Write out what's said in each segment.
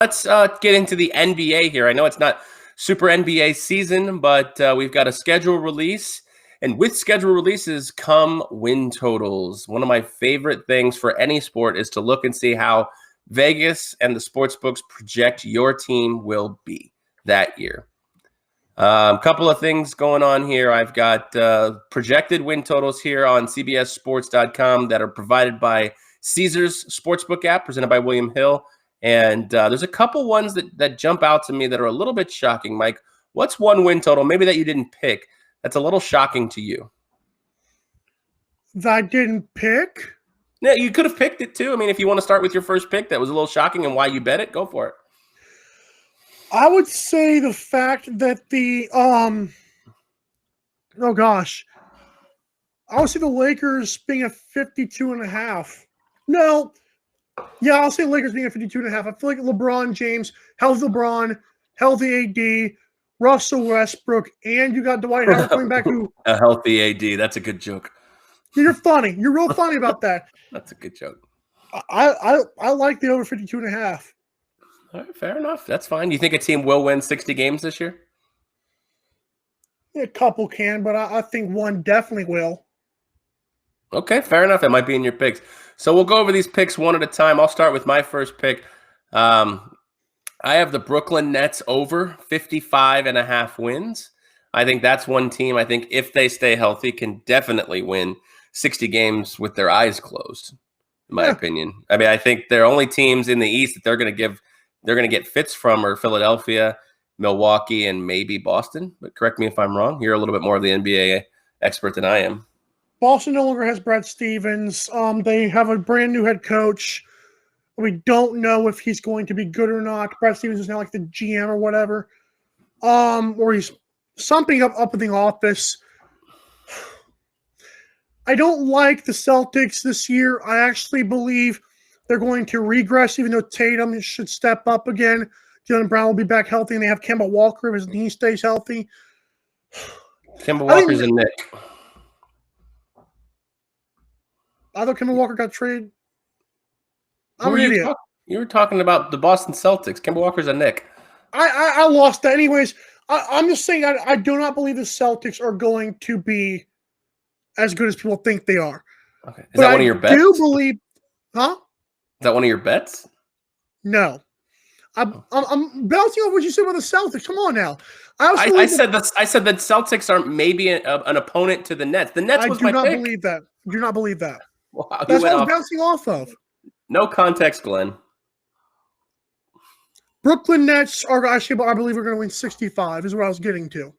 Let's get into the NBA here. I know it's not super NBA season, but we've got a schedule release. And with schedule releases come win totals. One of my favorite things for any sport is to look and see how Vegas and the sports books project your team will be that year. A couple of things going on here. I've got projected win totals here on CBSSports.com that are provided by Caesars Sportsbook app, presented by William Hill. And there's a couple ones that jump out to me that are a little bit shocking. Mike, what's one win total, maybe that you didn't pick, that's a little shocking to you? That I didn't pick? Yeah, you could have picked it too. I mean, if you want to start with your first pick that was a little shocking and why you bet it, go for it. I would say the fact that the I would say the Lakers being at 52.5. No. Yeah, I'll say Lakers being at 52.5. I feel like LeBron James, healthy LeBron, healthy AD, Russell Westbrook, and you got Dwight Howard coming back. A healthy AD. That's a good joke. You're funny. You're real funny about that. That's a good joke. I like the over 52.5. All right, fair enough. That's fine. You think a team will win 60 games this year? Yeah, a couple can, but I think one definitely will. Okay, fair enough. It might be in your picks. So we'll go over these picks one at a time. I'll start with my first pick. I have the Brooklyn Nets over 55.5 wins. I think that's one team I think if they stay healthy can definitely win 60 games with their eyes closed, in my opinion. I mean, I think they're only teams in the East that they're going to get fits from are Philadelphia, Milwaukee, and maybe Boston. But correct me if I'm wrong. You're a little bit more of the NBA expert than I am. Boston no longer has Brad Stevens. They have a brand new head coach. We don't know if he's going to be good or not. Brad Stevens is now like the GM or whatever. Or he's something up in the office. I don't like the Celtics this year. I actually believe they're going to regress, even though Tatum should step up again. Jaylen Brown will be back healthy, and they have Kemba Walker if his knee stays healthy. Kemba Walker's a Knick. I thought Kemba Walker got traded. I'm an idiot. You were talking about the Boston Celtics. Kemba Walker's a Knick. I lost that. Anyways, I'm just saying I do not believe the Celtics are going to be as good as people think they are. Okay. Is that one of your bets? I do believe – huh? Is that one of your bets? No. I'm bouncing off what you said about the Celtics. Come on now. I said that Celtics are maybe an opponent to the Nets. The Nets was my pick. I do not believe that. Do not believe that. Wow, that's what I was bouncing off of. No context, Glenn. Brooklyn Nets are actually, I believe, are going to win 65 is what I was getting to.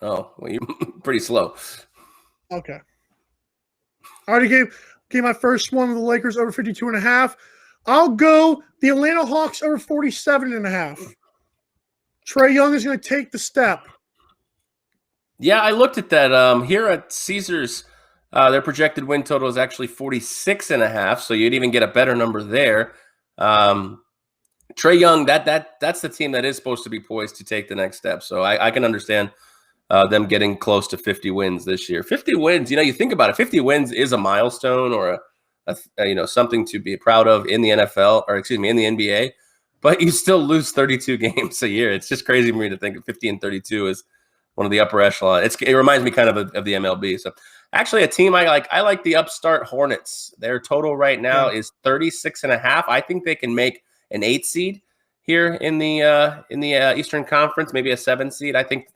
Oh, well, you're pretty slow. Okay. I already gave my first one with the Lakers over 52.5. I'll go the Atlanta Hawks over 47.5. Trae Young is going to take the step. Yeah, I looked at that. Here at Caesars, their projected win total is actually 46.5, so you'd even get a better number there. Trae Young, that's the team that is supposed to be poised to take the next step. So I can understand them getting close to 50 wins this year. 50 wins, you think about it. 50 wins is a milestone or a something to be proud of in the NFL, or excuse me, in the NBA. But you still lose 32 games a year. It's just crazy for me to think of 50 and 32 is one of the upper echelon. It reminds me kind of the MLB. So actually a team I like the Upstart Hornets. Their total right now is 36.5. I think they can make an 8 seed here in the Eastern Conference, maybe a 7 seed. I think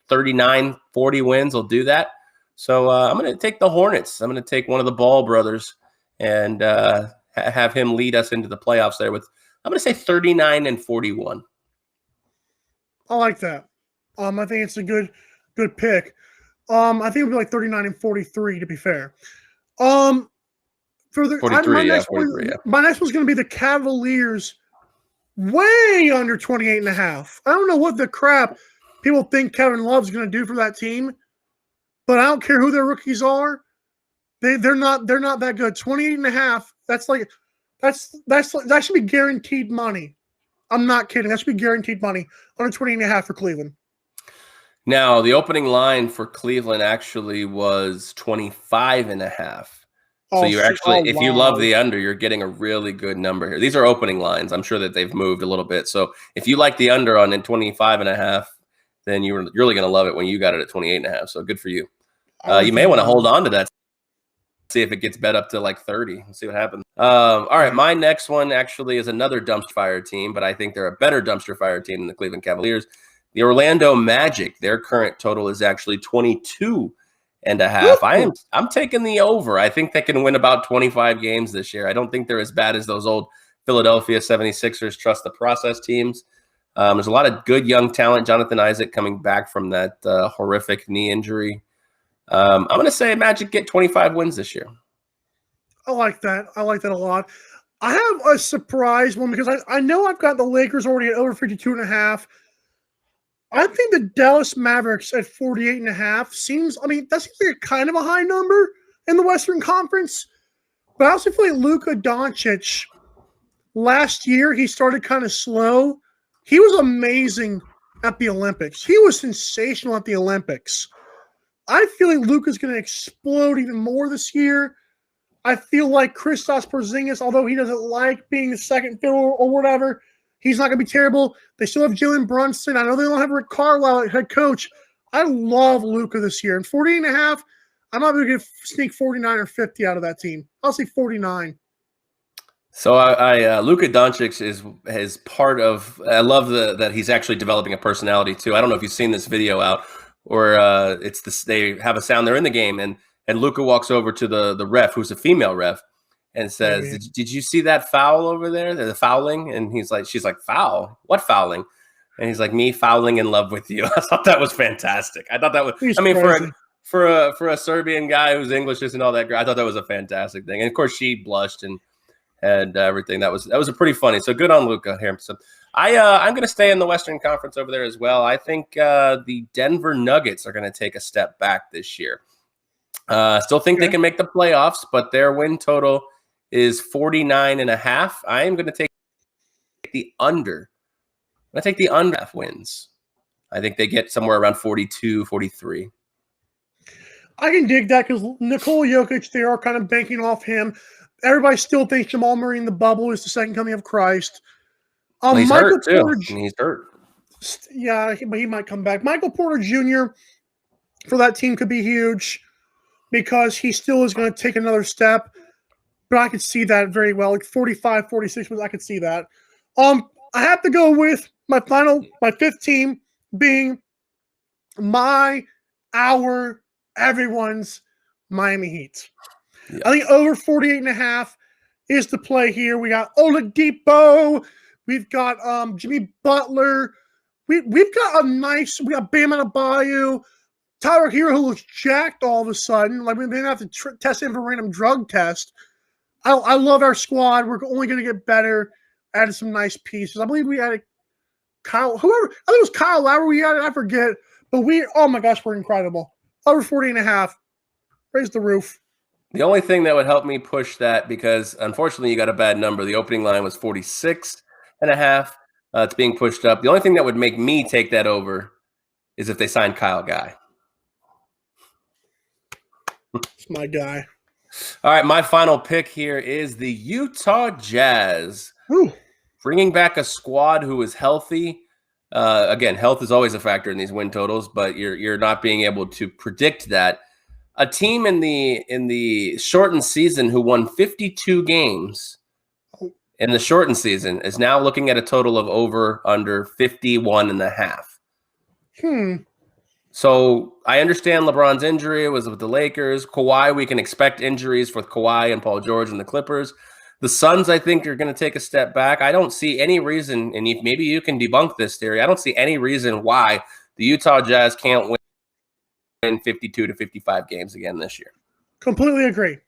39, 40 wins will do that. So I'm going to take the Hornets. I'm going to take one of the Ball brothers and have him lead us into the playoffs there with, I'm going to say 39 and 41. I like that. I think it's a good pick. I think it'll be like 39 and 43 to be fair. For the 43, my next one's going to be the Cavaliers, way under 28.5. I don't know what the crap people think Kevin Love's going to do for that team, but I don't care who their rookies are. They're not that good. 28.5. That should be guaranteed money. I'm not kidding. That should be guaranteed money. Under 28.5 for Cleveland. Now, the opening line for Cleveland actually was 25.5. So you're actually, if you love wow. the under, you're getting a really good number here. These are opening lines. I'm sure that they've moved a little bit. So if you like the under on in 25.5, then you're really going to love it when you got it at 28.5. So good for you. You may want to hold on to that. See if it gets bet up to like 30. We'll see what happens. All right, my next one actually is another dumpster fire team, but I think they're a better dumpster fire team than the Cleveland Cavaliers. The Orlando Magic, their current total is actually 22.5. I'm taking the over. I think they can win about 25 games this year. I don't think they're as bad as those old Philadelphia 76ers trust the process teams. There's a lot of good young talent. Jonathan Isaac coming back from that horrific knee injury. I'm going to say Magic get 25 wins this year. I like that. I like that a lot. I have a surprise one because I know I've got the Lakers already at over 52.5. I think the Dallas Mavericks at 48.5 seems, that seems like a kind of a high number in the Western Conference. But I also feel like Luka Doncic, last year, he started kind of slow. He was amazing at the Olympics. He was sensational at the Olympics. I feel like Luka's going to explode even more this year. I feel like Kristaps Porzingis, although he doesn't like being the second fiddle or whatever, he's not going to be terrible. They still have Jalen Brunson. I know they don't have Rick Carlisle at head coach. I love Luka this year. And 48.5, I'm not going to sneak 49 or 50 out of that team. I'll say 49. So Luka Doncic is part of. I love that he's actually developing a personality too. I don't know if you've seen this video out, or it's this. They have a sound. They're in the game, and Luka walks over to the ref, who's a female ref, and says, "Did you see that foul over there? The fouling?" And she's like, "Foul? What fouling?" And he's like, "Me fouling in love with you." I thought that was fantastic. I thought that was. Crazy. For a Serbian guy whose English isn't all that great, I thought that was a fantastic thing. And of course, she blushed and everything. That was a pretty funny. So good on Luka here. So I'm going to stay in the Western Conference over there as well. I think the Denver Nuggets are going to take a step back this year. Still think they can make the playoffs, but their win total is 49.5. I am going to take the under. I'm going to take the under half wins. I think they get somewhere around 42, 43. I can dig that because Nikola Jokic, they are kind of banking off him. Everybody still thinks Jamal Murray in the bubble is the second coming of Christ. He's hurt too. He's hurt. Yeah, but he might come back. Michael Porter Jr. for that team could be huge because he still is going to take another step. But I could see that very well. Like 45, 46, I could see that. I have to go with my fifth team being everyone's Miami Heat. Yeah. I think over 48.5 is the play here. We got Oladipo. We've got Jimmy Butler. We've got we got Bam Adebayo. Tyler Hero, who looks jacked all of a sudden. Like we didn't have to test him for a random drug test. I love our squad. We're only going to get better. Added some nice pieces. I believe we added I think it was Kyle Lowry we added. I forget. But oh my gosh, we're incredible. Over 40.5. Raise the roof. The only thing that would help me push that, because unfortunately you got a bad number. The opening line was 46.5. It's being pushed up. The only thing that would make me take that over is if they signed Kyle Guy. It's my guy. All right, my final pick here is the Utah Jazz. Ooh. Bringing back a squad who is healthy. Again, health is always a factor in these win totals, but you're not being able to predict that. A team in the shortened season who won 52 games in the shortened season is now looking at a total of under 51.5. So I understand LeBron's injury was with the Lakers. Kawhi, we can expect injuries with Kawhi and Paul George and the Clippers. The Suns, I think, are going to take a step back. I don't see any reason, and maybe you can debunk this theory, I don't see any reason why the Utah Jazz can't win 52 to 55 games again this year. Completely agree.